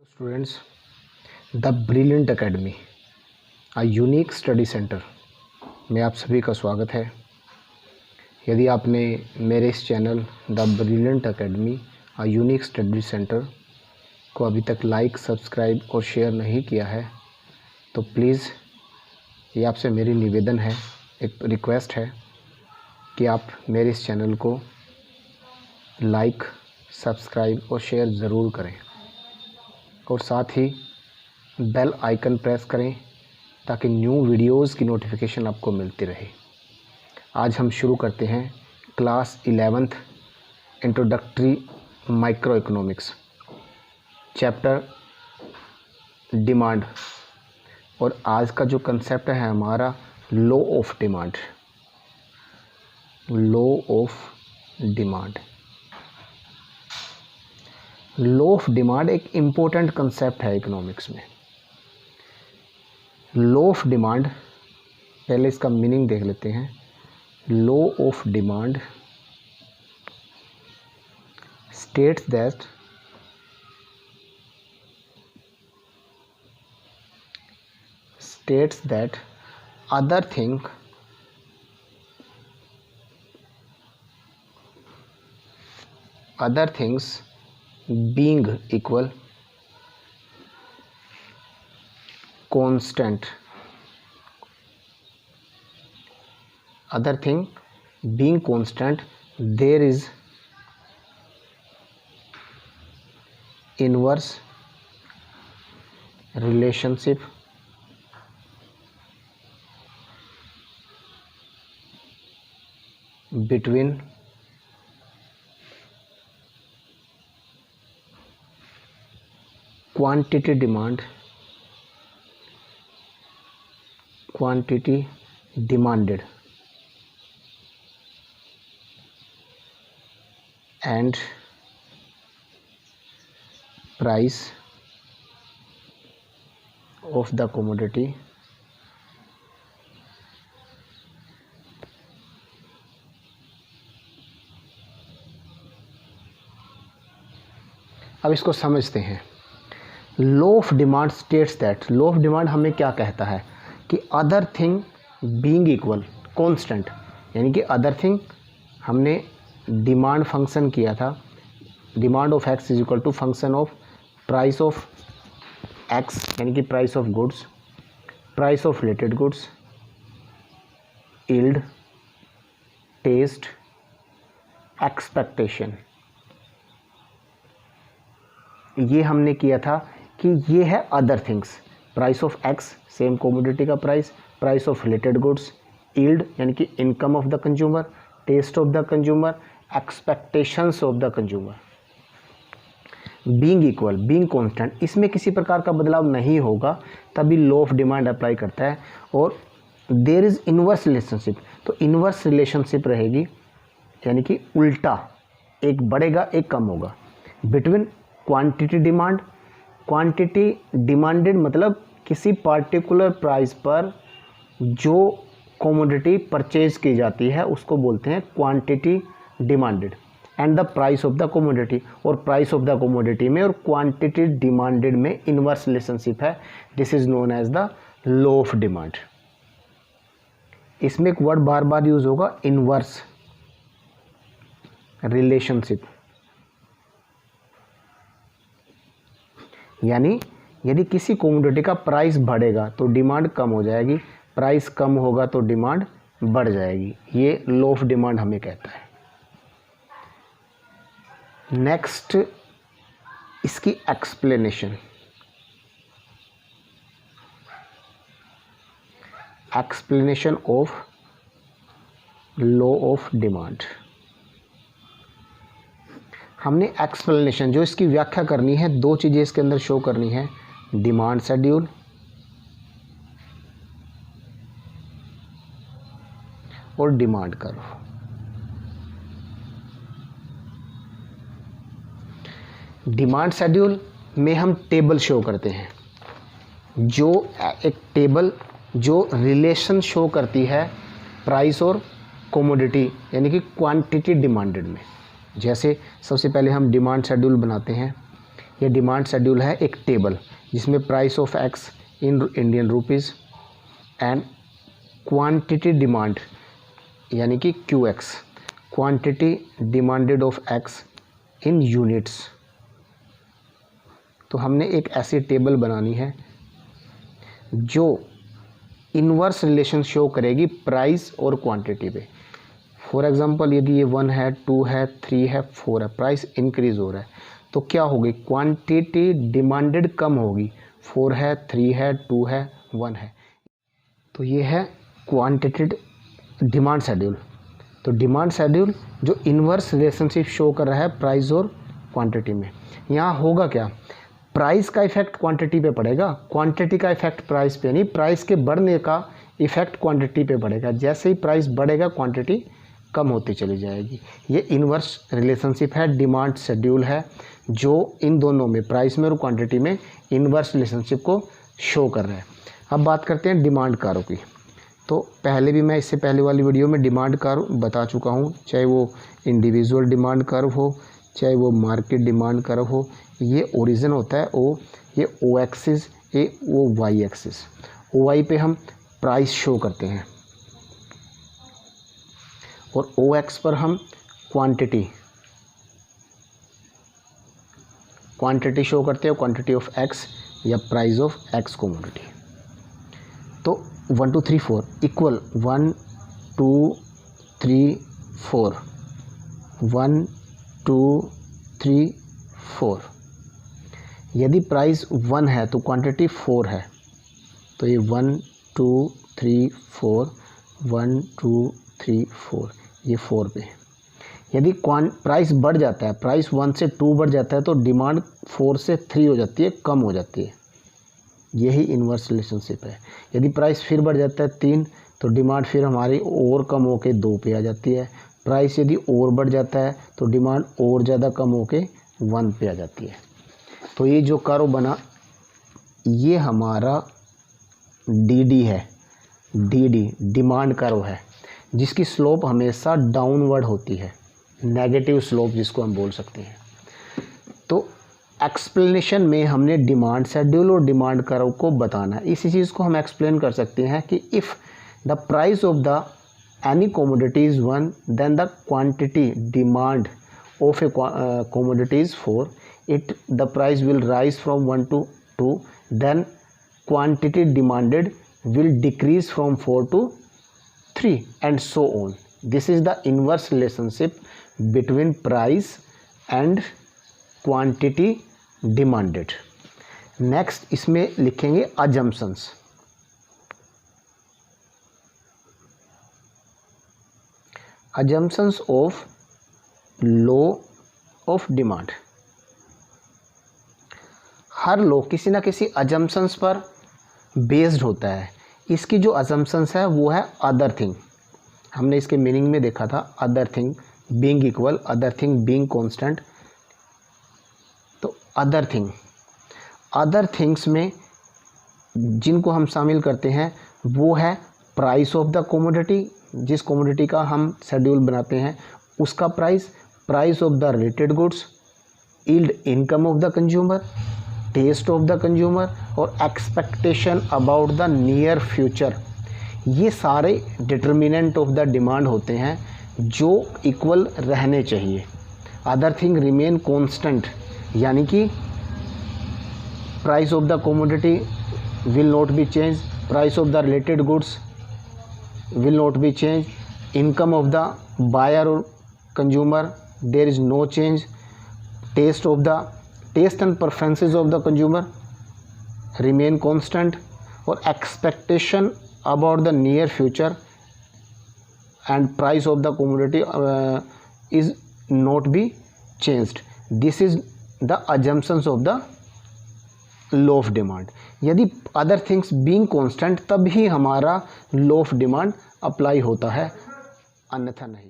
Students, the brilliant academy a unique study centre में आप सभी का स्वागत है। यदि आपने मेरे इस channel the brilliant academy a unique study centre को अभी तक लाइक, सब्सक्राइब और शेयर नहीं किया है तो प्लीज़ ये आपसे मेरी निवेदन है, एक रिक्वेस्ट है कि आप मेरे इस चैनल को लाइक, सब्सक्राइब और शेयर ज़रूर करें और साथ ही बेल आइकन प्रेस करें ताकि न्यू वीडियोस की नोटिफिकेशन आपको मिलती रहे। आज हम शुरू करते हैं class 11th introductory micro economics chapter demand. और आज का जो कंसेप्ट है हमारा law of demand. Law of demand law of demand एक इम्पोर्टेंट कंसेप्ट है इकोनॉमिक्स में। लॉ ऑफ डिमांड, पहले इसका मीनिंग देख लेते हैं। Law of demand states that other things being equal, constant, other thing being constant, there is inverse relationship between quantity demanded and price of the commodity अब इसको समझते हैं। Law of demand states that, law of demand हमें क्या कहता है कि other thing being equal constant, यानी कि अदर थिंग हमने डिमांड फंक्शन किया था। Demand of X is equal to function of price of X, यानी कि price of goods, price of related goods, yield, taste, expectation. ये हमने किया था कि ये है other things. Price of X same commodity का price, price of related goods, yield यानी कि income of the consumer, taste of the consumer, expectations of the consumer. Being equal, being constant, इसमें किसी प्रकार का बदलाव नहीं होगा तभी लॉ ऑफ डिमांड अप्लाई करता है। और देयर इज इनवर्स रिलेशनशिप, तो इनवर्स रिलेशनशिप रहेगी यानी कि उल्टा, एक बढ़ेगा एक कम होगा। Between quantity demand, quantity demanded मतलब किसी पार्टिकुलर प्राइस पर जो कमोडिटी परचेज की जाती है उसको बोलते हैं quantity demanded, and the price of the commodity, और प्राइस ऑफ द कमोडिटी में और क्वांटिटी डिमांडेड में इनवर्स रिलेशनशिप है। This is known as the law of demand. इसमें एक वर्ड बार बार यूज होगा, इनवर्स रिलेशनशिप, यानी यदि किसी कमोडिटी का प्राइस बढ़ेगा तो डिमांड कम हो जाएगी, प्राइस कम होगा तो डिमांड बढ़ जाएगी। ये लॉ ऑफ डिमांड हमें कहता है। नेक्स्ट इसकी explanation, explanation of law of demand. हमने एक्सप्लेनेशन, जो इसकी व्याख्या करनी है, दो चीज़ें इसके अंदर शो करनी है, डिमांड शेड्यूल और डिमांड कर्व। डिमांड शेड्यूल में हम टेबल शो करते हैं, जो एक टेबल जो रिलेशन शो करती है प्राइस और कमोडिटी यानी कि क्वांटिटी डिमांडेड में। जैसे सबसे पहले हम डिमांड शेड्यूल बनाते हैं। ये डिमांड शेड्यूल है एक टेबल जिसमें price of x in Indian rupees and quantity demand यानी कि Q x, quantity demanded of x in units. तो हमने एक ऐसी टेबल बनानी है जो इन्वर्स रिलेशन शो करेगी प्राइस और क्वांटिटी पे। फॉर एग्जांपल यदि ये 1 है, 2 है, 3 है, 4 है, प्राइस इंक्रीज हो रहा है तो क्या होगी, क्वांटिटी डिमांडेड कम होगी। 4 है, 3 है, 2 है, 1 है। तो ये है क्वांटिटी डिमांड शेड्यूल। तो डिमांड शेड्यूल जो इन्वर्स रिलेशनशिप शो कर रहा है प्राइस और क्वांटिटी में। यहाँ होगा क्या, प्राइस का इफेक्ट क्वांटिटी पे पड़ेगा, क्वांटिटी का इफेक्ट प्राइस पे नहीं, प्राइस के बढ़ने का इफेक्ट क्वांटिटी पे पड़ेगा। जैसे ही प्राइस बढ़ेगा क्वांटिटी कम होती चली जाएगी। ये इन्वर्स रिलेशनशिप है, डिमांड शेड्यूल है जो इन दोनों में, प्राइस में और क्वांटिटी में इन्वर्स रिलेशनशिप को शो कर रहा है। अब बात करते हैं डिमांड कारों की। तो पहले भी मैं इससे पहले वाली वीडियो में डिमांड कर्व बता चुका हूँ, चाहे वो इंडिविजुअल डिमांड कर्व हो, चाहे वो मार्केट डिमांड कर्व हो। ये ओरिजिन होता है ओ, ये ओ एक्सिस, ये वो वाई एक्सिस। ओ वाई पे हम प्राइस शो करते हैं और ओ एक्स पर हम क्वांटिटी शो करते हैं, क्वांटिटी ऑफ एक्स या प्राइस ऑफ एक्स कमोडिटी। तो 1 2 3 4 इक्वल 1 2 3 4, 1 2 3 4। यदि प्राइस 1 है तो क्वांटिटी 4 है, तो ये 1 2 3 4, 1 2 3 4, ये 4 पे। यदि प्राइस बढ़ जाता है, प्राइस 1 से 2 बढ़ जाता है तो डिमांड 4 से 3 हो जाती है, कम हो जाती है। यही इन्वर्स रिलेशनशिप है। यदि प्राइस फिर बढ़ जाता है 3 तो डिमांड फिर हमारी और कम होके 2 पे आ जाती है। प्राइस यदि और बढ़ जाता है तो डिमांड और ज़्यादा कम होके 1 पे आ जाती है। तो ये जो कर्व बना ये हमारा डी है, डी डिमांड कर्व है, जिसकी स्लोप हमेशा डाउनवर्ड होती है, नेगेटिव स्लोप जिसको हम बोल सकते हैं। तो एक्सप्लेनेशन में हमने डिमांड शेड्यूल और डिमांड कर्व को बताना है। इसी चीज़ को हम एक्सप्लेन कर सकते हैं कि if the price of the any commodity is 1 then the quantity demand of a commodity is 4, the price will rise from 1 to 2, then quantity demanded will decrease from 4 to 3 and so on. This is the inverse relationship between price and quantity demanded. Next इसमें लिखेंगे assumptions। assumptions of law of demand। Her law किसी ना किसी assumptions पर based होता है। इसकी जो assumptions है वो है अदर थिंग। हमने इसके मीनिंग में देखा था, other thing being equal, other thing being constant. तो अदर थिंग्स में जिनको हम शामिल करते हैं वो है प्राइस ऑफ द कमोडिटी, जिस कमोडिटी का हम शेड्यूल बनाते हैं उसका price, price of the related goods, yield income of the consumer, taste of the consumer और expectation about the near future. ये सारे डिटर्मिनेंट ऑफ द डिमांड होते हैं जो इक्वल रहने चाहिए। अदर थिंग रिमेन कांस्टेंट, यानी कि price of the commodity will not be change, price of the related goods will not be changed, income of the buyer or consumer there is no change, taste and preferences of the consumer remain constant, or expectation about the near future and price of the commodity is not be changed. This is the assumptions of the law of demand. यदि other things being constant तब ही हमारा law of demand apply होता है, अन्यथा नहीं।